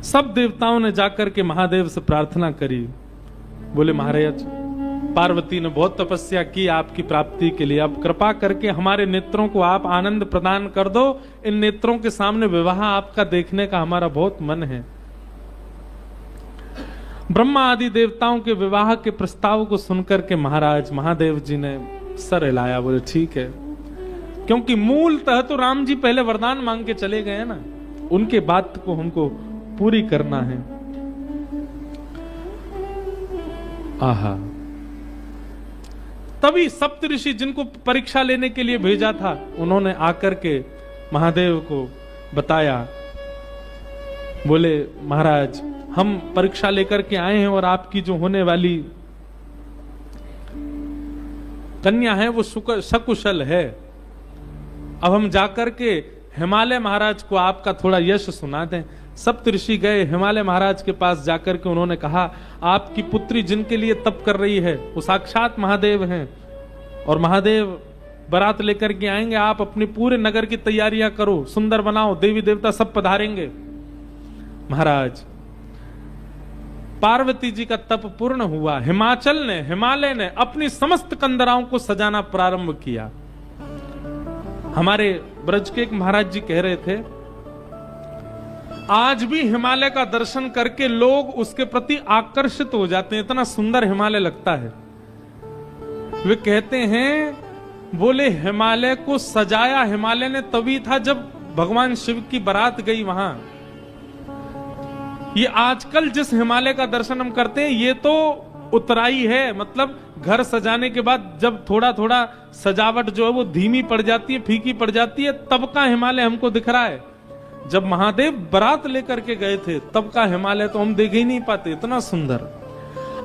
सब देवताओं ने जाकर के महादेव से प्रार्थना करी। बोले महाराज, पार्वती ने बहुत तपस्या की आपकी प्राप्ति के लिए, अब कृपा करके हमारे नेत्रों को आप आनंद प्रदान कर दो। इन नेत्रों के सामने विवाह आपका देखने का हमारा बहुत मन है। ब्रह्मा आदि देवताओं के विवाह के प्रस्ताव को सुनकर के महाराज महादेव जी ने सर हिलाया। बोले ठीक है, क्योंकि मूलतः तो राम जी पहले वरदान मांग के चले गए ना, उनके बात को हमको पूरी करना है। आहा, तभी सप्तऋषि जिनको परीक्षा लेने के लिए भेजा था, उन्होंने आकर के महादेव को बताया। बोले महाराज, हम परीक्षा लेकर के आए हैं और आपकी जो होने वाली कन्या है वो सकुशल है। अब हम जाकर के हिमालय महाराज को आपका थोड़ा यश सुना दें। सप्तऋषि गए हिमालय महाराज के पास, जाकर के उन्होंने कहा आपकी पुत्री जिनके लिए तप कर रही है वो साक्षात महादेव हैं, और महादेव बारात लेकर के आएंगे। आप अपने पूरे नगर की तैयारियां करो, सुंदर बनाओ, देवी देवता सब पधारेंगे। महाराज, पार्वती जी का तप पूर्ण हुआ। हिमालय ने अपनी समस्त कंदराओं को सजाना प्रारंभ किया। हमारे ब्रज के एक महाराज जी कह रहे थे, आज भी हिमालय का दर्शन करके लोग उसके प्रति आकर्षित हो जाते हैं, इतना सुंदर हिमालय लगता है। वे कहते हैं, बोले हिमालय को सजाया हिमालय ने तभी था जब भगवान शिव की बारात गई वहां। ये आजकल जिस हिमालय का दर्शन हम करते हैं ये तो उतराई है, मतलब घर सजाने के बाद जब थोड़ा थोड़ा सजावट जो है वो धीमी पड़ जाती है, फीकी पड़ जाती है, तब का हिमालय हमको दिख रहा है। जब महादेव बारात लेकर के गए थे तब का हिमालय तो हम देख ही नहीं पाते, इतना सुंदर।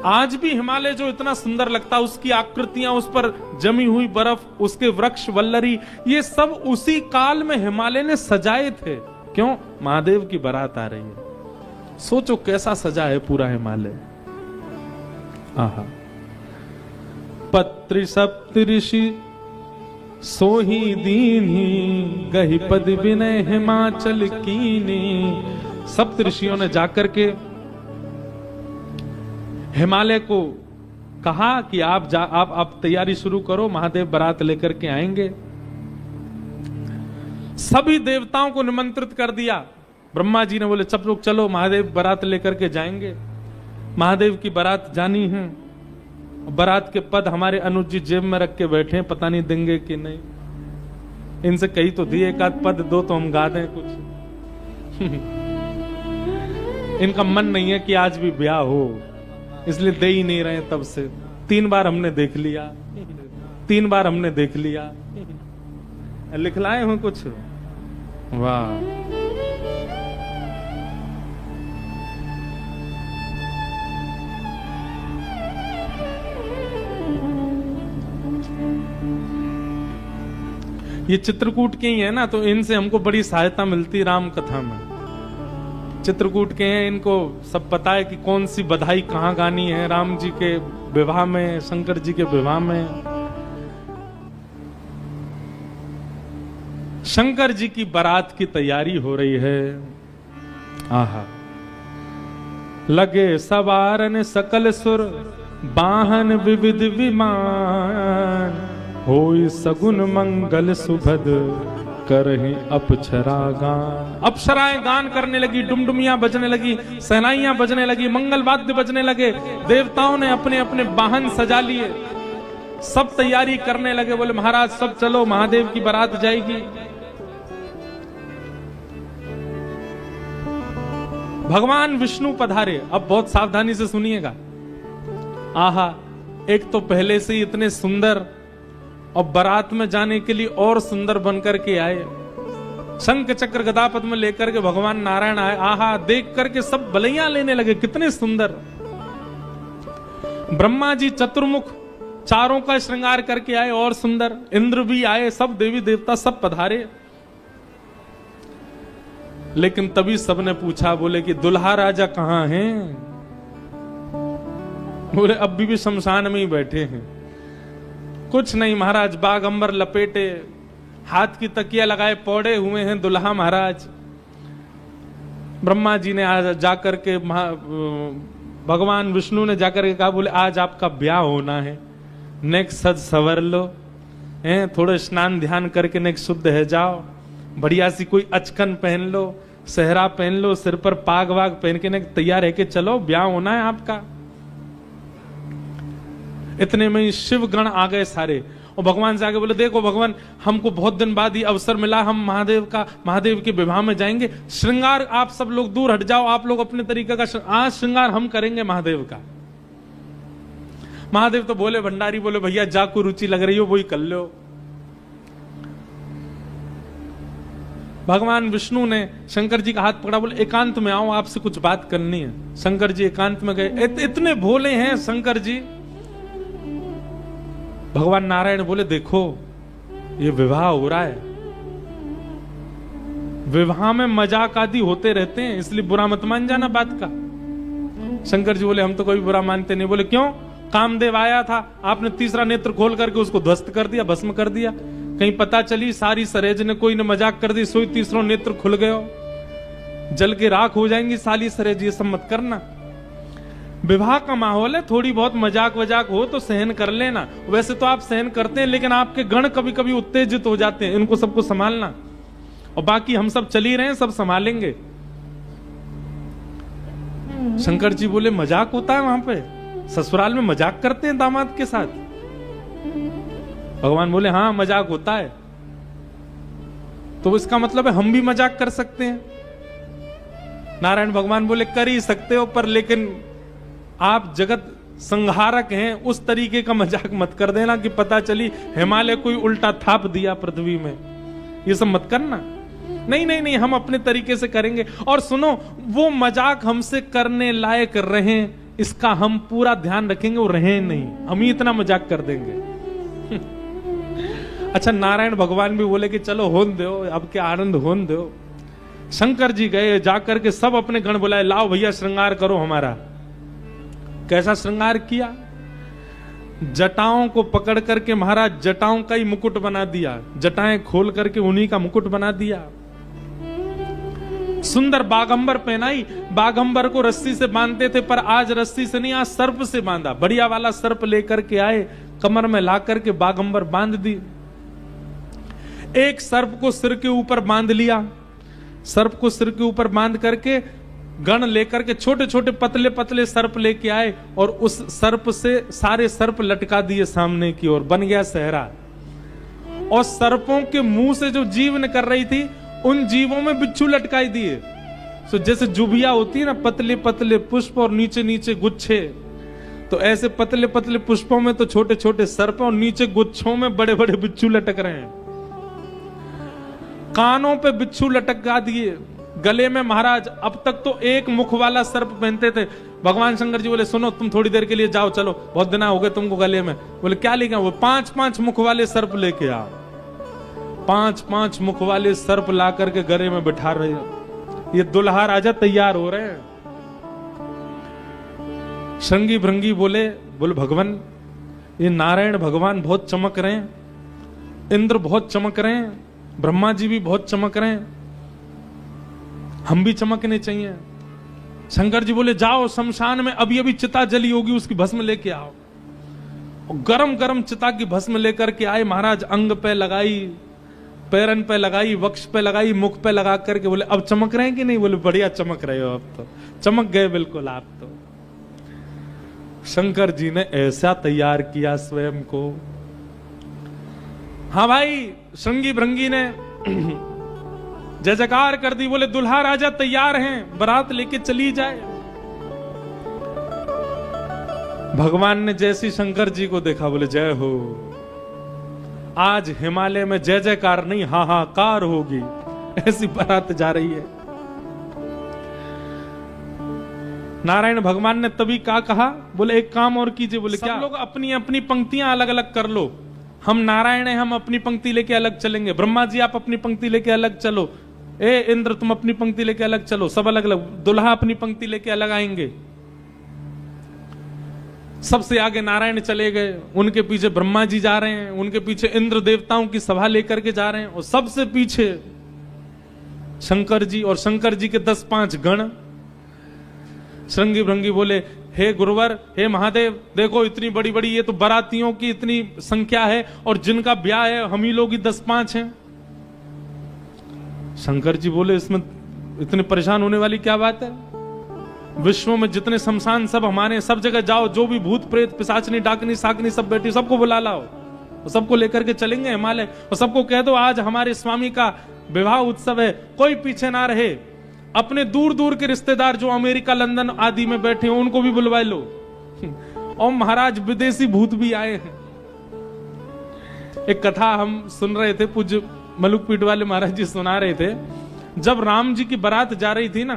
आज भी हिमालय जो इतना सुंदर लगता है, उसकी आकृतियां, उस पर जमी हुई बर्फ, उसके वृक्ष वल्लरी, ये सब उसी काल में हिमालय ने सजाए थे। क्यों? महादेव की बारात आ रही है। सोचो कैसा सजा है पूरा हिमालय। आहा, पत्रि सप्तऋषि सोही दीन्ही, गही पद विनय हिमाचल कीनी। सप्तऋषियों ने जाकर के हिमालय को कहा कि आप तैयारी शुरू करो, महादेव बारात लेकर के आएंगे। सभी देवताओं को निमंत्रित कर दिया। ब्रह्मा जी ने बोले सब लोग चलो, महादेव बारात लेकर के जाएंगे। महादेव की बारात जानी है। बारात के पद हमारे अनुज जी जेब में रख के बैठे हैं, पता नहीं देंगे कि नहीं। इनसे कही तो दिए, एक आध पद दो तो हम गा दें कुछ। इनका मन नहीं है कि आज भी ब्याह हो, इसलिए दे ही नहीं रहे तब से। 3 बार हमने देख लिया, 3 बार हमने देख लिया। लिखलाए हो कुछ? वाह, ये चित्रकूट के ही है ना, तो इनसे हमको बड़ी सहायता मिलती राम कथा में। चित्रकूट के हैं, इनको सब पता है कि कौन सी बधाई कहाँ गानी है राम जी के विवाह में, शंकर जी के विवाह में। शंकर जी की बारात की तैयारी हो रही है। आहा, लगे सवारन सकल सुर, वाहन विविध विमान, होई सगुन मंगल सुभद, करहि अप्सरा गान। अप्सराएं गान करने लगी, डुमडुमियां बजने लगी, सहनाइयां बजने लगी, मंगल वाद्य बजने लगे। देवताओं ने अपने अपने वाहन सजा लिए, सब तैयारी करने लगे। बोले महाराज सब चलो, महादेव की बारात जाएगी। भगवान विष्णु पधारे। अब बहुत सावधानी से सुनिएगा। आहा, एक तो पहले से ही इतने सुंदर, और बारात में जाने के लिए और सुंदर बनकर के आए। शंख चक्र गदा पद्म लेकर के भगवान नारायण आए। आहा, देख करके सब बलैया लेने लगे, कितने सुंदर। ब्रह्मा जी चतुर्मुख, चारों का श्रृंगार करके आए, और सुंदर। इंद्र भी आए, सब देवी देवता सब पधारे। लेकिन तभी सबने पूछा, बोले कि दुल्हा राजा कहां हैं? बोले अभी भी शमशान में ही बैठे हैं। कुछ नहीं महाराज, बाग अंबर लपेटे, हाथ की तकिया लगाए पौड़े हुए हैं दुल्हा महाराज। ब्रह्मा जी ने आज जाकर के भगवान विष्णु ने जाकर के कहा, बोले आज आपका ब्याह होना है, नेक सज सवर लो, हैं थोड़े स्नान ध्यान करके नेक शुद्ध है जाओ, बढ़िया सी कोई अचकन पहन लो, सेहरा पहन लो, सिर पर पाग वाग पहन के नेक तैयार है के चलो, ब्याह होना है आपका। इतने में ही शिव गण आ गए सारे, और भगवान से आगे बोले, देखो भगवान हमको बहुत दिन बाद ये अवसर मिला, हम महादेव के विवाह में जाएंगे, श्रृंगार आप सब लोग दूर हट जाओ, आप लोग अपने तरीके का आज श्रृंगार हम करेंगे महादेव का। महादेव तो बोले, भंडारी बोले, भैया जा को रुचि लग रही हो वही कर लो। भगवान विष्णु ने शंकर जी का हाथ पकड़ा, बोले एकांत में आओ, आपसे कुछ बात करनी है। शंकर जी एकांत में गए। इतने भोले हैं शंकर जी। भगवान नारायण बोले, देखो ये विवाह हो रहा है, विवाह में मजाक आदि होते रहते हैं, इसलिए बुरा मत मान जाना बात का। शंकर जी बोले, हम तो कोई बुरा मानते नहीं। बोले क्यों? कामदेव आया था, आपने तीसरा नेत्र खोल करके उसको ध्वस्त कर दिया, भस्म कर दिया। कहीं पता चली सारी सरेज ने कोई ने मजाक कर दी, सोई तीसरा नेत्र खुल गयो, जल के राख हो जाएंगी साली सरेज, ये सब मत करना। विवाह का माहौल है, थोड़ी बहुत मजाक वजाक हो तो सहन कर लेना। वैसे तो आप सहन करते हैं, लेकिन आपके गण कभी कभी उत्तेजित हो जाते हैं, इनको सबको संभालना। और बाकी हम सब चल ही रहे हैं, सब संभालेंगे। शंकर जी बोले, मजाक होता है वहां पे? ससुराल में मजाक करते हैं दामाद के साथ? भगवान बोले, हाँ मजाक होता है। तो इसका मतलब है हम भी मजाक कर सकते हैं। नारायण भगवान बोले, कर ही सकते हो, पर लेकिन आप जगत संहारक हैं, उस तरीके का मजाक मत कर देना कि पता चली हिमालय कोई उल्टा थाप दिया पृथ्वी में, ये सब मत करना। नहीं नहीं नहीं, हम अपने तरीके से करेंगे। और सुनो, वो मजाक हमसे करने लायक रहे, इसका हम पूरा ध्यान रखेंगे, वो रहे नहीं, हम ही इतना मजाक कर देंगे। अच्छा, नारायण भगवान भी बोले कि चलो होन दो, अब क्या आनंद होन दो। शंकर जी गए, जाकर के सब अपने गण बुलाए, लाओ भैया श्रृंगार करो हमारा। कैसा श्रृंगार किया? जटाओं को पकड़ करके महाराज जटाओं का ही मुकुट बना दिया, जटाएं खोल करके उन्हीं का मुकुट बना दिया। सुंदर बागंबर पहनाई। बागंबर को रस्सी से बांधते थे, पर आज रस्सी से नहीं, आज सर्प से बांधा। बढ़िया वाला सर्प लेकर के आए, कमर में ला करके बागंबर बांध दी। एक सर्प को सिर के ऊपर बांध लिया, सर्प को सिर के ऊपर बांध करके गण लेकर के छोटे छोटे पतले पतले सर्प लेके आए, और उस सर्प से सारे सर्प लटका दिए सामने की ओर, बन गया सहरा। और सर्पों के मुंह से जो जीव निकल रही थी, उन जीवों में बिच्छू लटकाई दिए। तो जैसे जुबिया होती है ना, पतले पतले पुष्प और नीचे नीचे गुच्छे, तो ऐसे पतले पतले पुष्पों में तो छोटे छोटे सर्प, और नीचे गुच्छों में बड़े बड़े बिच्छू लटक रहे हैं। कानों पे बिच्छू लटका दिए, गले में महाराज अब तक तो एक मुख वाला सर्प पहनते थे। भगवान शंकर जी बोले, सुनो तुम थोड़ी देर के लिए जाओ, चलो बहुत दिन हो गए तुमको गले में। बोले क्या लेके आओ? वो 5-5 मुख वाले सर्प लेके आओ। 5-5 मुख वाले सर्प ला करके गले में बिठा रहे हो। ये दुल्हा राजा तैयार हो रहे हैं। श्रृंगी भृंगी बोले भगवान, ये नारायण भगवान बहुत चमक रहे हैं, इंद्र बहुत चमक रहे हैं, ब्रह्मा जी भी बहुत चमक रहे हैं, हम भी चमकने चाहिए। शंकर जी बोले, जाओ शमशान में अभी अभी चिता जली होगी, उसकी भस्म लेके आओ। और गरम गरम चिता की भस्म लेकर के आए महाराज, अंग पे लगाई, पैरन पे लगाई, वक्ष पे लगाई, मुख पे लगा करके बोले, अब चमक रहे हैं कि नहीं? बोले बढ़िया चमक रहे हो, अब तो चमक गए बिल्कुल आप तो। शंकर जी ने ऐसा तैयार किया स्वयं को। हाँ भाई, श्रृंगी भृंगी ने जय जयकार कर दी। बोले दुल्हा राजा तैयार हैं, बारात लेके चली जाए। भगवान ने जैसी शंकर जी को देखा, बोले जय हो, आज हिमालय में जय जयकार नहीं हाहाकार होगी, ऐसी बारात जा रही है। नारायण भगवान ने तभी क्या कहा? बोले एक काम और कीजिए। बोले क्या? सब लोग अपनी अपनी पंक्तियां अलग अलग कर लो। हम नारायण हैं, हम अपनी पंक्ति लेके अलग चलेंगे। ब्रह्मा जी आप अपनी पंक्ति लेके अलग चलो। ए इंद्र तुम अपनी पंक्ति लेके अलग चलो। सब अलग अलग। दुल्हा अपनी पंक्ति लेके अलग आएंगे। सबसे आगे नारायण चले गए, उनके पीछे ब्रह्मा जी जा रहे हैं, उनके पीछे इंद्र देवताओं की सभा लेकर के जा रहे हैं, और सबसे पीछे शंकर जी और शंकर जी के 10-5 गण। श्रृंगी भृंगी बोले, हे गुरुवर, हे महादेव, देखो इतनी बड़ी बड़ी ये तो बारातियों की इतनी संख्या है और जिनका ब्याह है हम ही लोग ही 10-5 हैं। शंकर जी बोले, इसमें इतने परेशान होने वाली क्या बात है? विश्व में जितने शमशान सब हमारे, सब जगह जाओ, जो भी भूत प्रेत पिशाचनी डाकनी साकनी सब बैठी, सबको बुला लाओ, सबको लेकर के चलेंगे हिमालय और सबको कह दो आज हमारे स्वामी का विवाह उत्सव है, कोई पीछे ना रहे। अपने दूर दूर के रिश्तेदार जो अमेरिका लंदन आदि में बैठे हो उनको भी बुलवा लो। और महाराज विदेशी भूत भी आए हैं। एक कथा हम सुन रहे थे, पूज्य मलुकपीठ वाले महाराज जी सुना रहे थे। जब राम जी की बारात जा रही थी ना,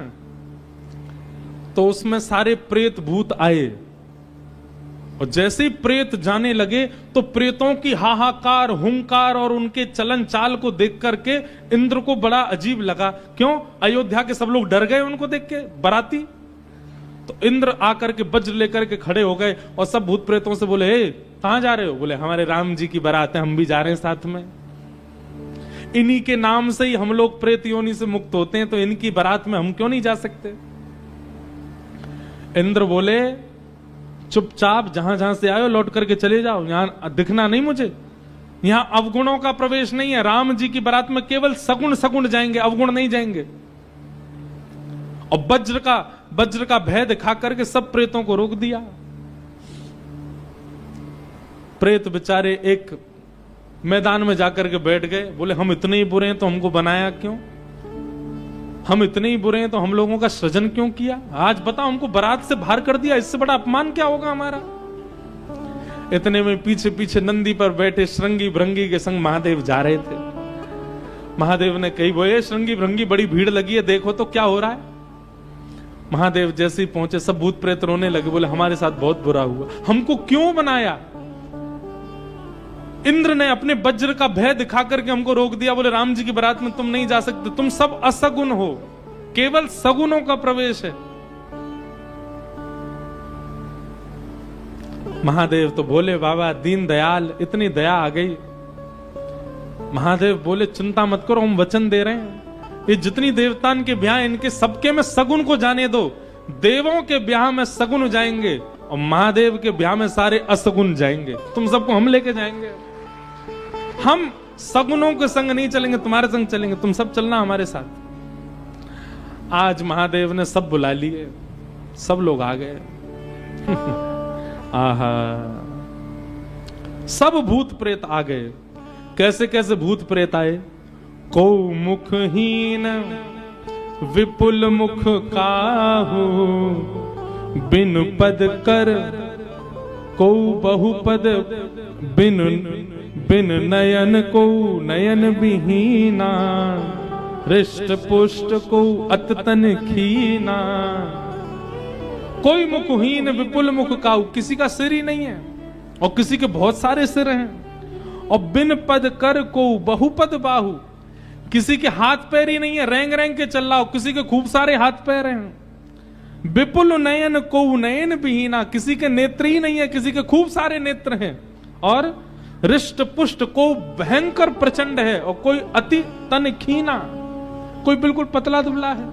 तो उसमें सारे प्रेत भूत आए और जैसे ही प्रेत जाने लगे तो प्रेतों की हाहाकार, हुंकार और उनके चलन चाल को देख करके इंद्र को बड़ा अजीब लगा। क्यों? अयोध्या के सब लोग डर गए उनको देख के, बाराती। तो इंद्र आकर के वज्र लेकर के खड़े हो गए और सब भूत प्रेतों से बोले, हे कहां जा रहे हो? बोले हमारे राम जी की बारात है, हम भी जा रहे हैं साथ में। इन्हीं के नाम से ही हम लोग प्रेत योनि से मुक्त होते हैं, तो इनकी बारात में हम क्यों नहीं जा सकते? इंद्र बोले, चुपचाप जहां जहां से आए लौट करके चले जाओ, यहां दिखना नहीं मुझे। यहां अवगुणों का प्रवेश नहीं है। राम जी की बारात में केवल सगुण सगुण जाएंगे, अवगुण नहीं जाएंगे। और वज्र का भय दिखा करके सब प्रेतों को रोक दिया। प्रेत बेचारे एक मैदान में जाकर के बैठ गए। बोले हम इतने ही बुरे हैं तो हमको बनाया क्यों? हम इतने ही बुरे हैं तो हम लोगों का सृजन क्यों किया? आज बताओ, हमको बारात से बाहर कर दिया, इससे बड़ा अपमान क्या होगा हमारा? इतने में पीछे पीछे नंदी पर बैठे श्रृंगी भृंगी के संग महादेव जा रहे थे। महादेव ने कही, बोले श्रृंगी भृंगी बड़ी भीड़ लगी है, देखो तो क्या हो रहा है। महादेव जैसे ही पहुंचे सब भूत प्रेत रोने लगे। बोले हमारे साथ बहुत बुरा हुआ, हमको क्यों बनाया? इंद्र ने अपने वज्र का भय दिखा करके हमको रोक दिया। बोले राम जी की बारात में तुम नहीं जा सकते, तुम सब असगुण हो, केवल सगुणों का प्रवेश है। महादेव तो बोले, बाबा दीन दयाल, इतनी दया आ गई। महादेव बोले, चिंता मत करो, हम वचन दे रहे हैं, ये जितनी देवतान के ब्याह इनके सबके में सगुण को जाने दो। देवों के ब्याह में सगुण जाएंगे और महादेव के ब्याह में सारे असगुण जाएंगे। तुम सबको हम लेके जाएंगे। हम सगुनों के संग नहीं चलेंगे, तुम्हारे संग चलेंगे, तुम सब चलना हमारे साथ। आज महादेव ने सब बुला लिए, सब लोग आ गए। आहा, सब भूत प्रेत आ गए। कैसे कैसे भूत प्रेत आए? को मुखहीन विपुल मुख काहू, बिन पद कर को बहुपद, बिन नयन को नयन विहीना, हृष्ट पुष्ट को अततन खीना। कोई मुखहीन विपुल मुख काऊ, किसी का सिर ही नहीं है और किसी के बहुत सारे सिर हैं। और बिन पद कर को बहुपद बाहु, किसी के हाथ पैर ही नहीं है, रेंग रेंग के चल रहा हो, किसी के खूब सारे हाथ पैर हैं। विपुल नयन को नयन विहीना, किसी के नेत्र ही नहीं है, किसी के खूब सारे नेत्र हैं। और हृष्ट पुष्ट को भयंकर प्रचंड है और कोई अति तन खीना, कोई बिल्कुल पतला दुबला है।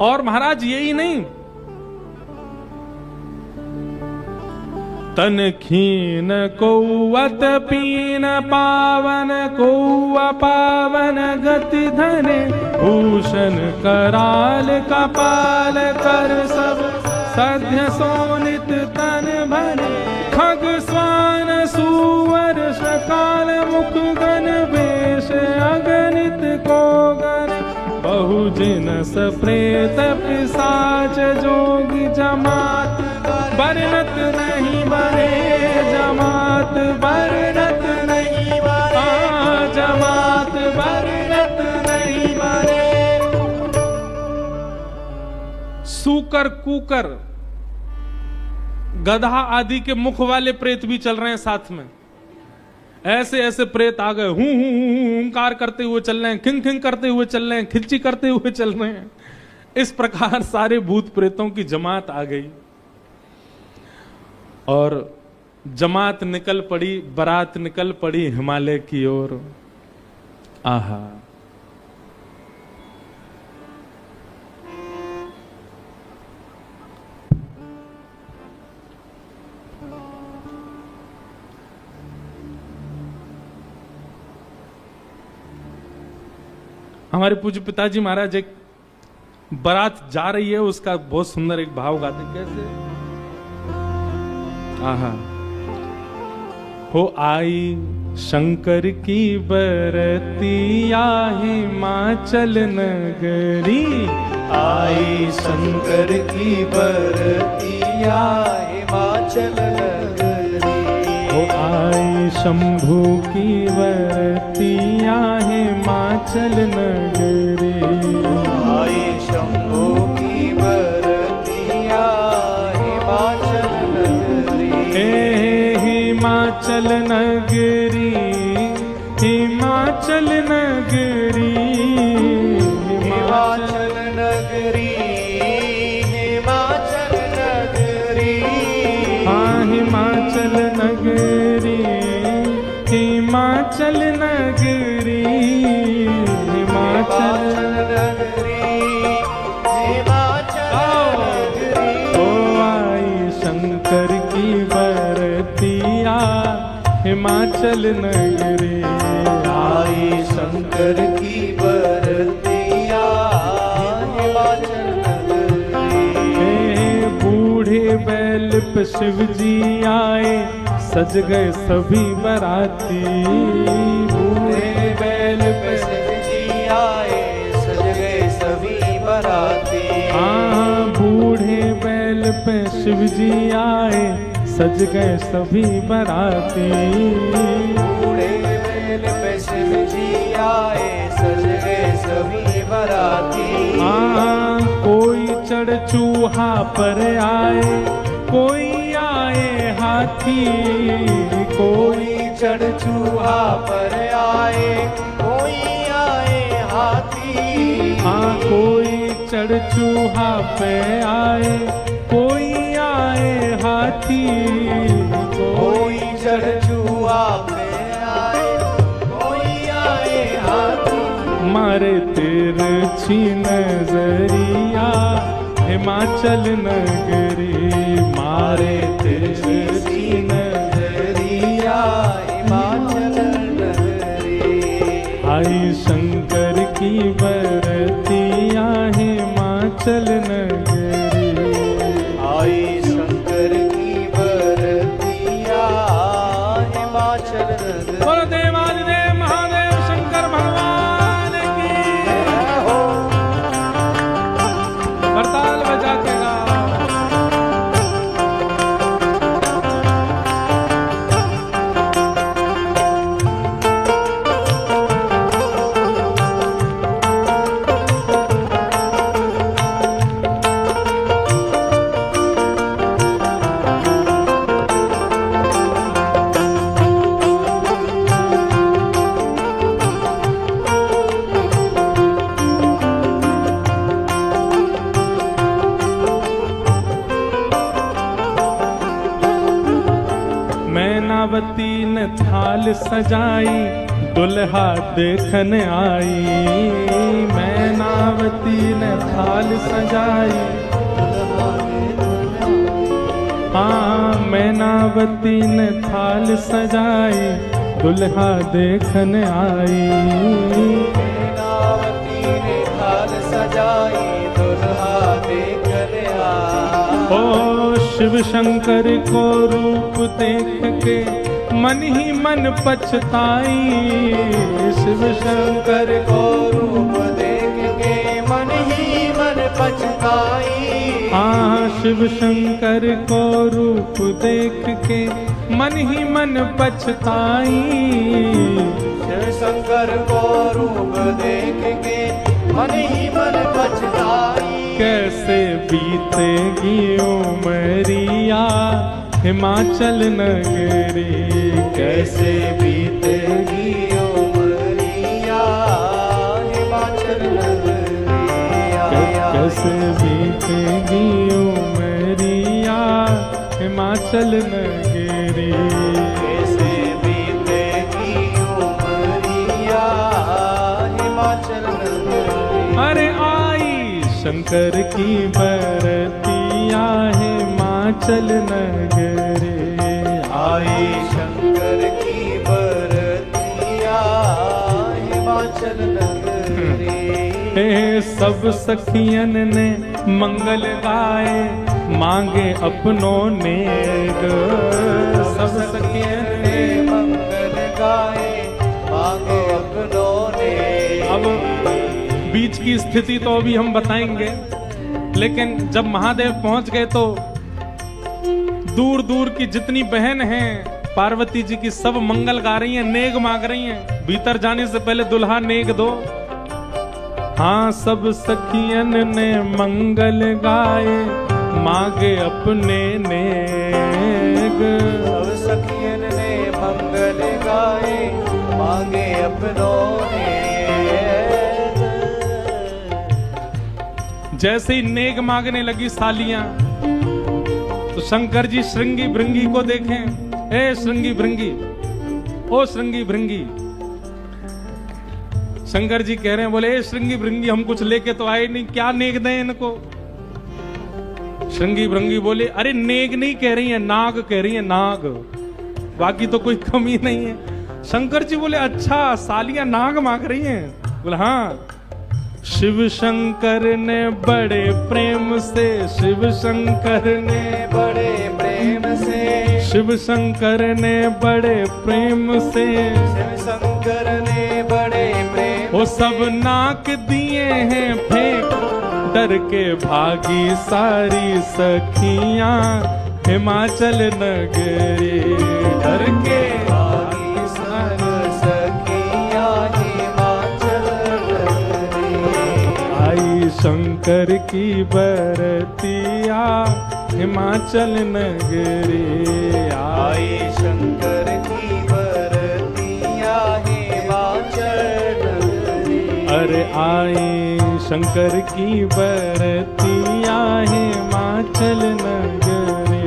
और महाराज यही नहीं, तन खीन को अत पीन पावन को अपावन गति धने, भूषण कराल कपाल कर सब सध्य सोनित तन भने, खग स्वान सुवर सकाल मुख गण वेश अगणित को गण, बहुजिनस प्रेत पिशाच जोगी जमात, बरनत नहीं बने जमात, बरनत नहीं बने जमात, बरनत नहीं बने। सूकर कुकर गधा आदि के मुख वाले प्रेत भी चल रहे हैं साथ में। ऐसे ऐसे प्रेत आ गए, हूं हुंकार करते हुए चल रहे हैं, खिंग खिंग करते हुए चल रहे हैं, खिल्ची करते हुए चल रहे हैं। इस प्रकार सारे भूत प्रेतों की जमात आ गई और जमात निकल पड़ी, बारात निकल पड़ी हिमालय की ओर। आहा। हमारे पूज्य पिताजी महाराज एक बारात जा रही है, उसका बहुत सुंदर एक भाव गाते हैं। कैसे? आहा। हो आई शंकर की बरतिया हिमाचल नगरी, आई शंकर की बरतिया हिमाचल नगरी। हो आई शंभू की बरतिया हिमाचल नगरी, आई शंभू की बरतिया हिमाचल नगरी। हिमाचल नगरी, हिमाचल नगरी, हिमाचल नगरी, हिमाचल नगरी। हाँ हिमाचल नगरी, हिमाचल नगरी, हिमाचल नगरी, हिमाचल नगरी। ओ आई शंकर की बरतिया हिमाचल नगरी, आई शंकर की बरतिया हिमाचल नगरी। बूढ़े बैल पे शिव जी आए, सज गए सभी बराती। बूढ़े बैल पे शिव जी आए, सज गए सभी बराती। हाँ बूढ़े बैल पे शिव जी आए, सज गए सभी बराती। बूढ़े बैल पे शिव जी आए, सज गए सभी बराती। हाँ कोई चढ़ चूहा पर आए, कोई आए हाथी। कोई चढ़ चूहा पर आए, कोई आए हाथी। हाँ कोई चढ़ चूहा पे आए, कोई आए हाथी। कोई चढ़ चूहा पे आए, कोई आए हाथी। मारे तिरछी नजरिया हिमाचल नगरी, मारे तिरछी नजरिया हिमाचल नगरी। आई शंकर की बरतिया हिमाचल नगरी, आई शंकर की बरतिया हिमाचल नगरी। बोलो देवादिदेव महादेव शंकर भगवान की। हो करताल बजा के गाओ। मैनावती ने थाल सजाई, दुल्हा देखन आई। मैनावती ने थाल सजाई, हाँ मैनावती ने थाल सजाई, दुल्हा देखन आई। नावती ने थाल सजाई, दुल्हा देखन आई। ओ शिव शंकर को रूप देख के मन ही मन पछताई। शिव शंकर को रूप देख के मन ही मन पछताई। हाँ शिव शंकर को रूप देख के मन ही मन पछताई। शिव शंकर को रूप देख के मन ही मन पछताई। कैसे बीतेगी उमरिया हिमाचल नगरी, कैसे बीतेगी उमरिया हिमाचल नगरी। कैसे बीतेगी उमरिया हिमाचल नगरी। कैसे बीतेगी उमरिया अरे आई शंकर की बरतिया हिमाचल नगरे, आई शंकर की बरतिया हिमाचल नगरे। सब सखियन ने मंगल गाए मांगे अपनों नेग, सब सखियन ने मंगल गाए मांगे अपनों ने। अब बीच की स्थिति तो अभी हम बताएंगे, लेकिन जब महादेव पहुंच गए तो दूर दूर की जितनी बहन हैं पार्वती जी की सब मंगल गा रही हैं, नेग मांग रही हैं। भीतर जाने से पहले दुल्हा नेग दो। हाँ सब सखियन ने मंगल गाए मांगे अपने नेग, सब सखियन ने मंगल गाए मांगे अपनों ने। जैसे ही नेग मांगने लगी सालियां तो शंकर जी श्रृंगी भृंगी को देखें। ए श्रृंगी भृंगी, ओ श्रृंगी भृंगी। शंकर जी कह रहे हैं, बोले ए श्रृंगी भृंगी हम कुछ लेके तो आए नहीं, क्या नेग दें इनको। श्रृंगी भृंगी बोले अरे नेग नहीं कह रही है, नाग कह रही है, नाग, बाकी तो कोई कमी नहीं है। शंकर जी बोले अच्छा सालियां नाग मांग रही हैं। बोले हाँ। शिव शंकर ने बड़े प्रेम से, शिव शंकर ने बड़े प्रेम से, शिव शंकर ने बड़े प्रेम से, शिव शंकर ने बड़े प्रेम वो सब नाक दिए हैं फेंक, डर के भागी सारी सखियां हिमाचल नगरी, डर के भागी सारी सखियां हिमाचल नगरी। आई शंकर की बरतिया हिमाचल नगरी, आई शंकर की बरतिया हिमाचल नगरी। अरे आई शंकर की बरतिया हिमाचल नगरी,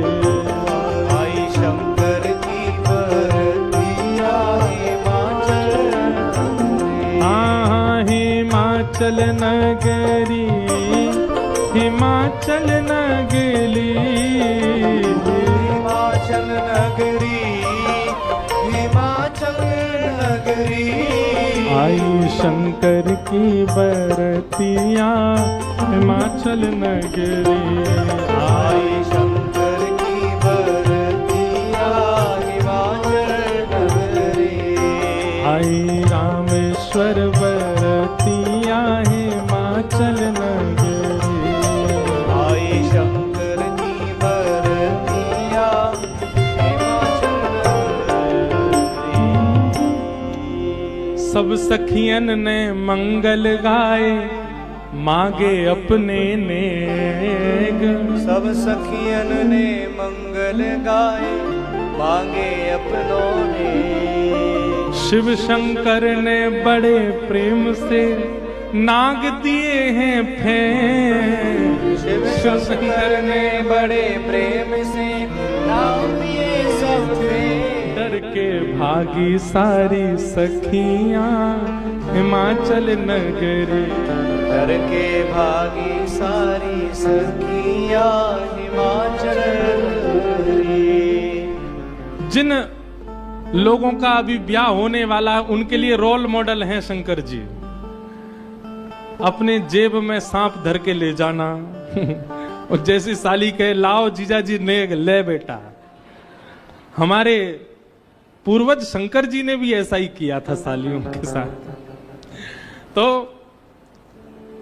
आई शंकर की बरतिया हिमाचल नगरी। हाँ हिमाचल नगरी, हिमाचल नगरी, हिमाचल नगरी, हिमाचल नगरी। आई शंकर की बरतिया हिमाचल नगरी, आई शंकर की बरतिया हिमाचल नगरी। आई रामेश्वर बरतिया हिमाचल नगरी, आई शंकर की बरतिया हिमाचल नगरी। सब सखियन ने मंगल गाए मांगे अपने नेग, सब सखियन ने मंगल गाए मांगे अपनों ने। शिव शंकर ने बड़े प्रेम से नाग दिए हैं फेंक, शिव शंकर ने बड़े प्रेम से नाम दिए सब फेंक। डर के भागी सारी सखियां हिमाचल नगरी, डर के भागी सारी सखियां हिमाचल नगरी। जिन लोगों का अभी ब्याह होने वाला है उनके लिए रोल मॉडल हैं शंकर जी। अपने जेब में सांप धर के ले जाना और जैसी साली कहे लाओ जीजा जी नेग ले बेटा। हमारे पूर्वज शंकर जी ने भी ऐसा ही किया था सालियों के साथ। तो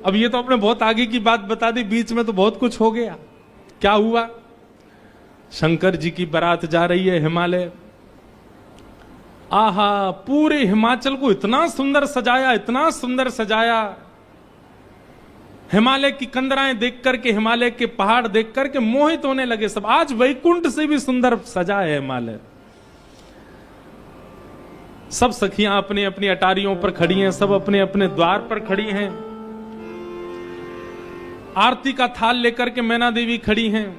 अब ये तो आपने बहुत आगे की बात बता दी, बीच में तो बहुत कुछ हो गया। क्या हुआ? शंकर जी की बारात जा रही है हिमालय। आहा, पूरे हिमाचल को इतना सुंदर सजाया, इतना सुंदर सजाया। हिमालय की कंदराएं देख करके, हिमालय के पहाड़ देख करके मोहित होने लगे सब। आज वैकुंठ से भी सुंदर सजा है हिमालय। सब सखियां अपनी अपनी अटारियों पर खड़ी हैं, सब अपने अपने द्वार पर खड़ी हैं। आरती का थाल लेकर के मैना देवी खड़ी हैं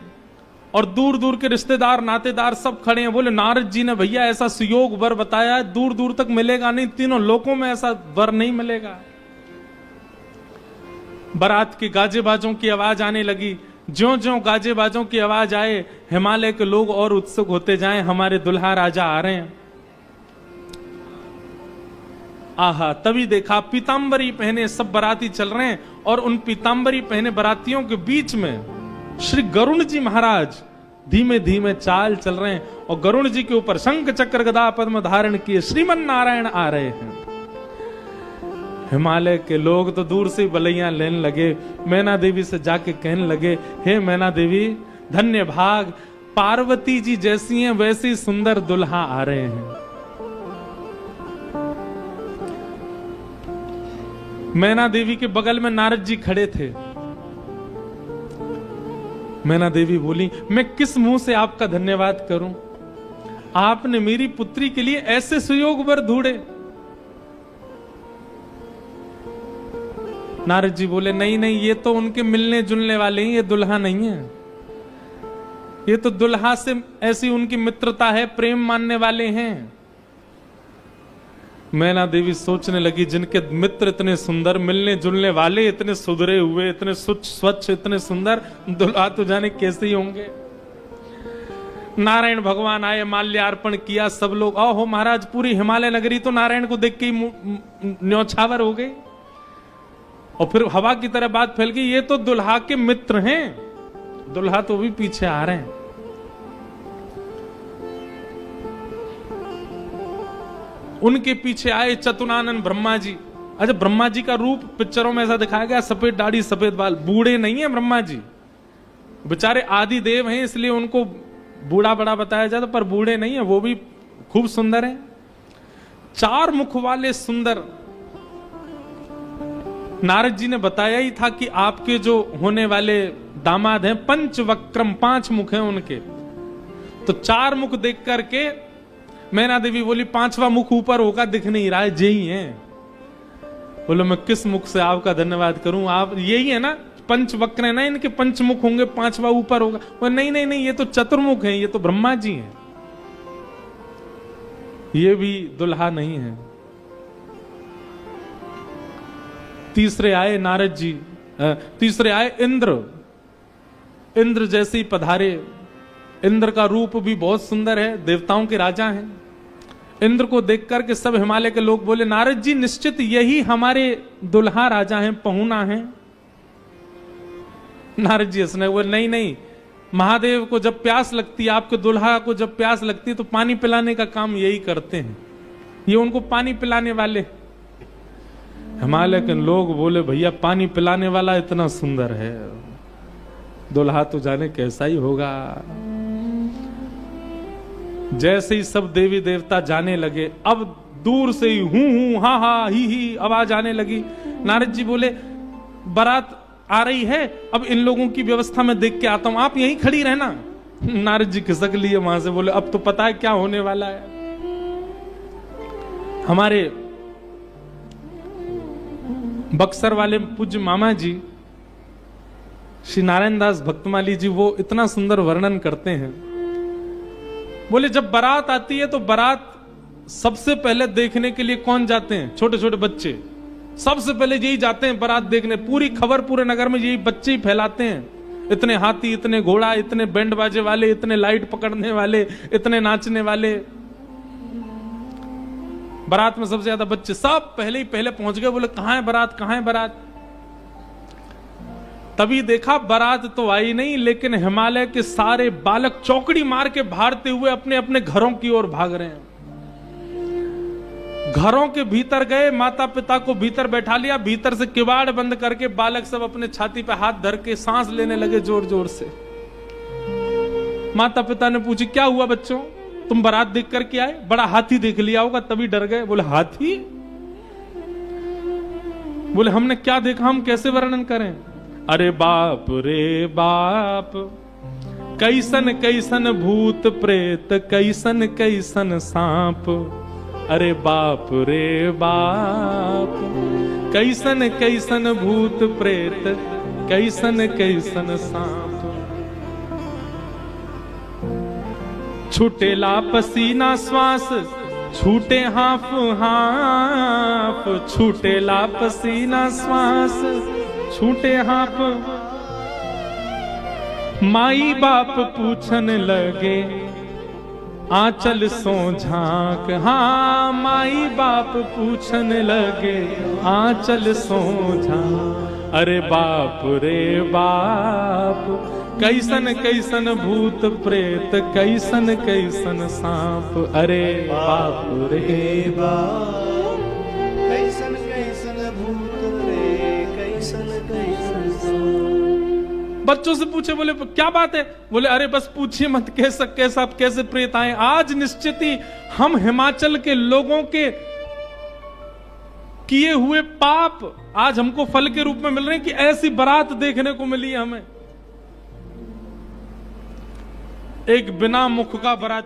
और दूर दूर के रिश्तेदार नातेदार सब खड़े हैं। बोले नारद जी ने भैया ऐसा सुयोग वर बताया है, दूर दूर तक मिलेगा नहीं, तीनों लोकों में ऐसा वर नहीं मिलेगा। बारात के गाजे बाजों की आवाज आने लगी। ज्यों ज्यों गाजे बाजों की आवाज आए, हिमालय के लोग और उत्सुक होते जाएं, हमारे दुल्हा राजा आ रहे हैं। आहा, तभी देखा पीतांबरी पहने सब बाराती चल रहे हैं, और उन पीतांबरी पहने बारातियों के बीच में श्री गरुण जी महाराज धीमे धीमे चाल चल रहे हैं, और गरुण जी के ऊपर शंख चक्र गदा पद्म धारण किए श्रीमन नारायण आ रहे हैं। हिमालय के लोग तो दूर से बलैयां लेने लगे। मैना देवी से जाके कहने लगे, हे मैना देवी, धन्य भाग, पार्वती जी जैसी हैं वैसी सुंदर दुल्हा आ रहे हैं। मैना देवी के बगल में नारद जी खड़े थे। मैना देवी बोली, मैं किस मुंह से आपका धन्यवाद करूं? आपने मेरी पुत्री के लिए ऐसे सुयोग वर ढूंढे। नारद जी बोले, नहीं नहीं, ये तो उनके मिलने जुलने वाले हैं, ये दुल्हा नहीं है। ये तो दुल्हा से ऐसी उनकी मित्रता है, प्रेम मानने वाले हैं। मैना देवी सोचने लगी, जिनके मित्र इतने सुंदर, मिलने जुलने वाले इतने सुधरे हुए, इतने स्वच्छ, इतने सुंदर, दुल्हा तो जाने कैसे ही होंगे। नारायण भगवान आए, माल्यार्पण किया, सब लोग, ओहो महाराज, पूरी हिमालय नगरी तो नारायण को देख के ही न्यौछावर हो गई। और फिर हवा की तरह बात फैल गई, ये तो दुल्हा के मित्र हैं। दुल्हा तो भी पीछे आ रहे हैं। उनके पीछे आए चतुरानन ब्रह्मा जी। अच्छा, ब्रह्मा जी का रूप पिक्चरों में ऐसा दिखाया गया, सफेद दाढ़ी सफेद बाल, बूढ़े नहीं है ब्रह्मा जी, बेचारे आदि देव हैं, इसलिए उनको बूढ़ा बड़ा बताया जाता, पर बूढ़े नहीं है, वो भी खूब सुंदर हैं। 4 मुख वाले सुंदर। नारद जी ने बताया ही था कि आपके जो होने वाले दामाद हैं पंचवक्रम, 5 मुख हैं उनके। तो 4 मुख देख करके मैना देवी बोली, 5वां मुख ऊपर होगा, दिख नहीं रहा है, यही है। बोलो, मैं किस मुख से आपका धन्यवाद करूं? आप यही है ना, पंचवक्र है ना, इनके 5 मुख होंगे, 5वां ऊपर होगा। वो नहीं नहीं नहीं, ये तो चतुर्मुख हैं, ये तो ब्रह्मा जी हैं, ये भी दुल्हा नहीं है। तीसरे आए नारद जी, तीसरे आए इंद्र। इंद्र जैसे ही पधारे। इंद्र का रूप भी बहुत सुंदर है, देवताओं के राजा हैं। इंद्र को देख करके सब हिमालय के लोग बोले, नारद जी निश्चित यही हमारे दुल्हा राजा हैं, पहुना हैं। नारद जी हंसने बोले, नहीं नहीं, महादेव को जब प्यास लगती है, आपके दुल्हा को जब प्यास लगती है तो पानी पिलाने का काम यही करते हैं, ये उनको पानी पिलाने वाले। हिमालय के लोग बोले, भैया पानी पिलाने वाला इतना सुंदर है, दुल्हा तो जाने कैसा ही होगा। जैसे ही सब देवी देवता जाने लगे, अब दूर से ही हूं हा हा ही आवाज आने लगी। नारद जी बोले, बारात आ रही है, अब इन लोगों की व्यवस्था में देख के आता हूं, आप यहीं खड़ी रहना। नारद जी खिसक लिए वहां से, बोले, अब तो पता है क्या होने वाला है। हमारे बक्सर वाले पूज्य मामा जी श्री नारायण दास भक्तमाली जी, वो इतना सुंदर वर्णन करते हैं। बोले, जब बारात आती है तो बारात सबसे पहले देखने के लिए कौन जाते हैं? छोटे छोटे बच्चे सबसे पहले यही जाते हैं बारात देखने। पूरी खबर पूरे नगर में यही बच्चे ही फैलाते हैं। इतने हाथी, इतने घोड़ा, इतने बैंड बाजे वाले, इतने लाइट पकड़ने वाले, इतने नाचने वाले। बारात में सबसे ज्यादा बच्चे, सब पहले ही पहले पहुंच गए। बोले, कहां है बारात, कहां है बारात? तभी देखा बारात तो आई नहीं, लेकिन हिमालय के सारे बालक चौकड़ी मार के भागते हुए अपने अपने घरों की ओर भाग रहे हैं। घरों के भीतर गए, माता पिता को भीतर बैठा लिया, भीतर से किवाड़ बंद करके बालक सब अपने छाती पे हाथ धर के सांस लेने लगे जोर जोर से। माता पिता ने पूछी, क्या हुआ बच्चों, तुम बारात देख करके आए? बड़ा हाथी देख लिया होगा तभी डर गए। बोले, हाथी? बोले, हमने क्या देखा, हम कैसे वर्णन करें? अरे बाप रे बाप, कैसन कैसन भूत प्रेत, कैसन कैसन सांप। अरे बाप रे बाप, कैसन कैसन भूत प्रेत, कैसन कैसन सांप। छूटेला पसीना श्वास, छूटे हाफ हाफ, छूटेला पसीना श्वास, छूटे हाप, माई बाप पूछन लगे आंचल सो झांक। हाँ माई बाप पूछन लगे आंचल सो झांक। अरे बाप रे बाप, कैसन कैसन भूत प्रेत, कैसन कैसन सांप। अरे बाप रे बाप, कैसन कैसन भूत प्रेत, कैसन कैसन सांप। बच्चों से पूछे, बोले क्या बात है? बोले अरे बस पूछिए मत, कैसे प्रेत आए। आज निश्चित ही हम हिमाचल के लोगों के किए हुए पाप आज हमको फल के रूप में मिल रहे हैं कि ऐसी बारात देखने को मिली है हमें। एक बिना मुख का बारात,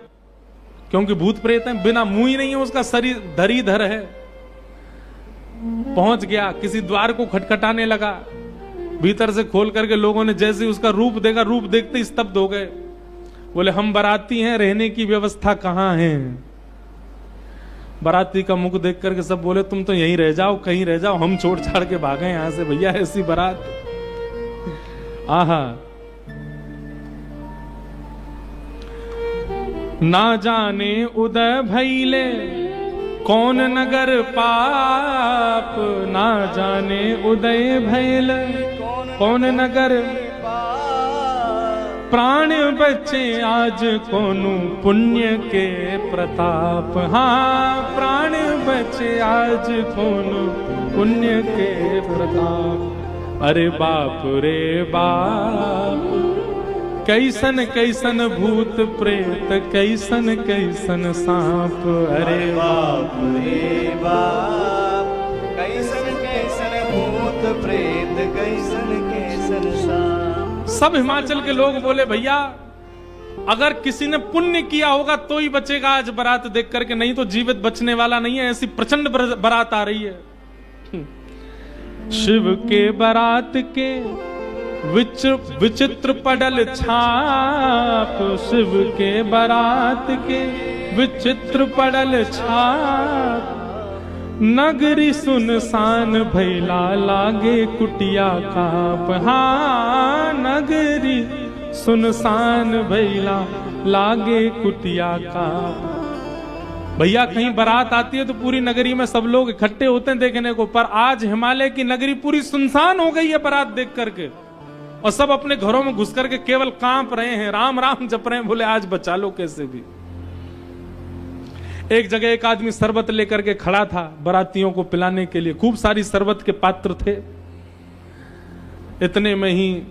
क्योंकि भूत प्रेत है, बिना मुंह ही नहीं है, उसका शरीर धरीधर है। पहुंच गया, किसी द्वार को खटखटाने लगा, भीतर से खोल करके लोगों ने जैसे उसका रूप देखा, रूप देखते ही स्तब्ध हो गए। बोले हम बाराती हैं, रहने की व्यवस्था कहां है? बाराती का मुख देख करके सब बोले तुम तो यहीं रह जाओ, कहीं रह जाओ, हम छोड़ छाड़ के भागे यहां से भैया, ऐसी बारात। आहा, ना जाने उदय भैले कौन नगर पाप, ना जाने उदय भैल कौन नगर प्राण बचे आज कोनु पुण्य के प्रताप। हाँ प्राण बचे आज कोनु पुण्य के प्रताप। अरे बाप रे बाप, कैसन कैसन भूत प्रेत, कैसन कैसन सांप। अरे बाप रे बाप, कैसन कैसन भूत प्रेत, कैसन कैसन सांप। सब हिमाचल के लोग बोले भैया अगर किसी ने पुण्य किया होगा तो ही बचेगा आज बारात देख करके, नहीं तो जीवित बचने वाला नहीं है। ऐसी प्रचंड बारात आ रही है। शिव के बारात के विचित्र पडल छाप, शिव के बारात के विचित्र पडल छाप। नगरी सुनसान भैला लागे कुटिया काप। हाँ नगरी सुनसान भैला लागे कुटिया काप। भैया कहीं बारात आती है तो पूरी नगरी में सब लोग इकट्ठे होते हैं देखने को, पर आज हिमालय की नगरी पूरी सुनसान हो गई है बारात देख करके, और सब अपने घरों में घुस करके केवल कांप रहे हैं, राम राम जप रहे हैं। बोले आज बचा लो कैसे भी। एक जगह एक आदमी शरबत लेकर के खड़ा था बारातियों को पिलाने के लिए, खूब सारी शरबत के पात्र थे। इतने में ही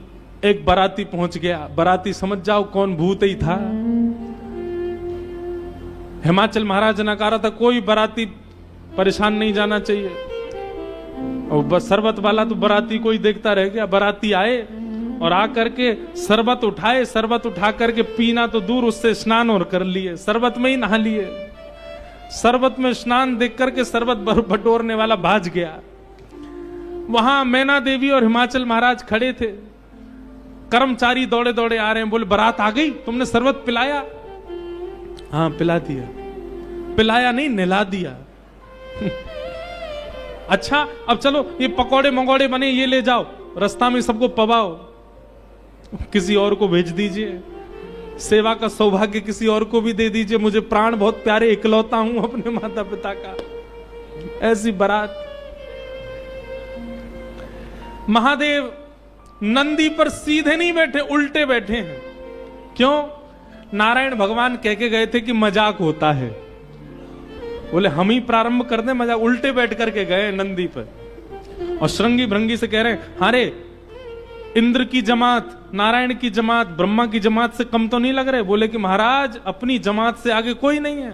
एक बाराती पहुंच गया। बाराती समझ जाओ कौन भूत ही था। हिमाचल महाराज ने कहा था कोई बाराती परेशान नहीं जाना चाहिए, और बस शरबत वाला तो बाराती को ही देखता रह गया। बाराती आए और आकर के शरबत उठाए, शरबत उठा करके पीना तो दूर, उससे स्नान और कर लिए, शरबत में ही नहा लिए। शरबत में स्नान देख करके शरबत बटोरने वाला भाज गया। वहां मैना देवी और हिमाचल महाराज खड़े थे। कर्मचारी दौड़े दौड़े आ रहे हैं, बोले बारात आ गई, तुमने शरबत पिलाया? हाँ पिला दिया। पिलाया नहीं, नहला दिया। अच्छा अब चलो ये पकौड़े मंगोड़े बने, ये ले जाओ, रास्ता में सबको पवाओ, किसी और को भेज दीजिए, सेवा का सौभाग्य किसी और को भी दे दीजिए, मुझे प्राण बहुत प्यारे, इकलौता हूं अपने माता पिता का। ऐसी बारात। महादेव नंदी पर सीधे नहीं बैठे, उल्टे बैठे हैं। क्यों? नारायण भगवान कह के गए थे कि मजाक होता है। बोले हम ही प्रारंभ कर दें मजाक, उल्टे बैठ करके गए नंदी पर, और श्रृंगी भृंगी से कह रहे हैं हारे इंद्र की जमात, नारायण की जमात, ब्रह्मा की जमात से कम तो नहीं लग रहे? बोले कि महाराज अपनी जमात से आगे कोई नहीं है,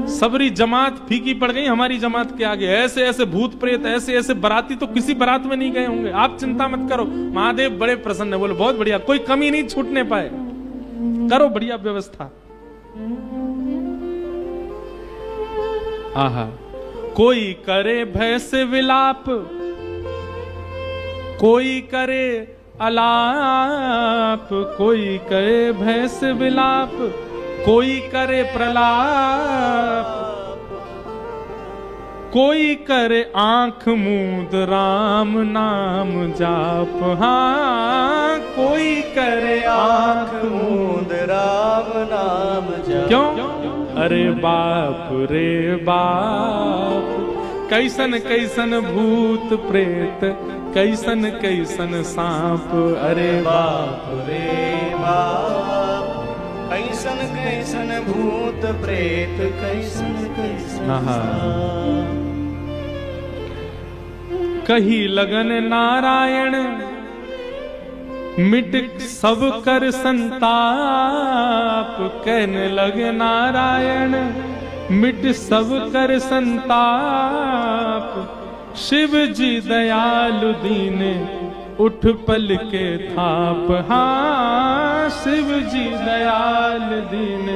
सबरी जमात फीकी पड़ गई हमारी जमात के आगे। ऐसे ऐसे भूत प्रेत, ऐसे ऐसे बाराती तो किसी बारात में नहीं गए होंगे, आप चिंता मत करो। महादेव बड़े प्रसन्न है। बोले बहुत बढ़िया, कोई कमी नहीं छूटने पाए, करो बढ़िया व्यवस्था। आहा, कोई करे भय से विलाप, कोई करे अलाप, कोई करे भय से विलाप, कोई करे प्रलाप, कोई करे आंख मूंद राम नाम जाप, हाँ कोई करे आँख मूंद राम नाम जाप। क्यों? अरे बाप रे बाप, कैसन कैसन भूत प्रेत, कैसन कैसन सांप। अरे बाप रे बाप, कैसन कैसन भूत प्रेत, कैसन कैसन आहा। सांप। कही लगन नारायण मिट सब कर संताप, कहने लगे नारायण मिट सब कर संताप। शिव जी दयालु दीन उठ पल के थाप, हाँ शिव जी दयाल दीन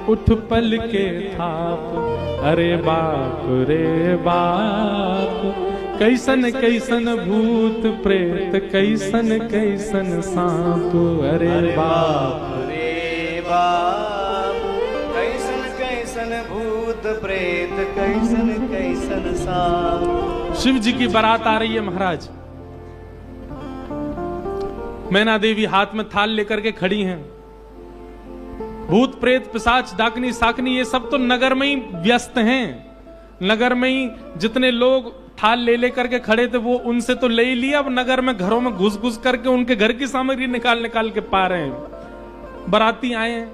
उठ पल के थाप। अरे बाप रे बाप, कैसन कैसन भूत प्रेत, कैसन कैसन सांप। अरे बाप रे बाप, कैसन कैसन भूत प्रेत, कैसन कैसन सांप। शिव जी की बारात आ रही है महाराज। मैना देवी हाथ में थाल लेकर के खड़ी हैं। भूत प्रेत पिशाच डाकनी साकनी ये सब तो नगर में ही व्यस्त हैं। नगर में ही जितने लोग थाल ले लेकर के खड़े थे वो उनसे तो ले ही लिया, अब नगर में घरों में घुस घुस करके उनके घर की सामग्री निकाल निकाल के पा रहे हैं। बाराती आए हैं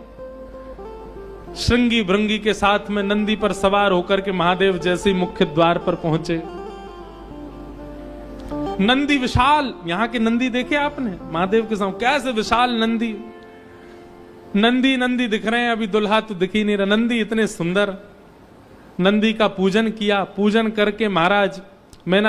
श्रृंगी भृंगी के साथ में, नंदी पर सवार होकर के महादेव जैसे मुख्य द्वार पर पहुंचे। नंदी विशाल, यहाँ के नंदी देखे आपने महादेव के सामने कैसे विशाल नंदी, नंदी नंदी दिख रहे हैं। अभी दुल्हा तो दिख ही नहीं रहा, नंदी इतने सुंदर। नंदी का पूजन किया, पूजन करके महाराज मैना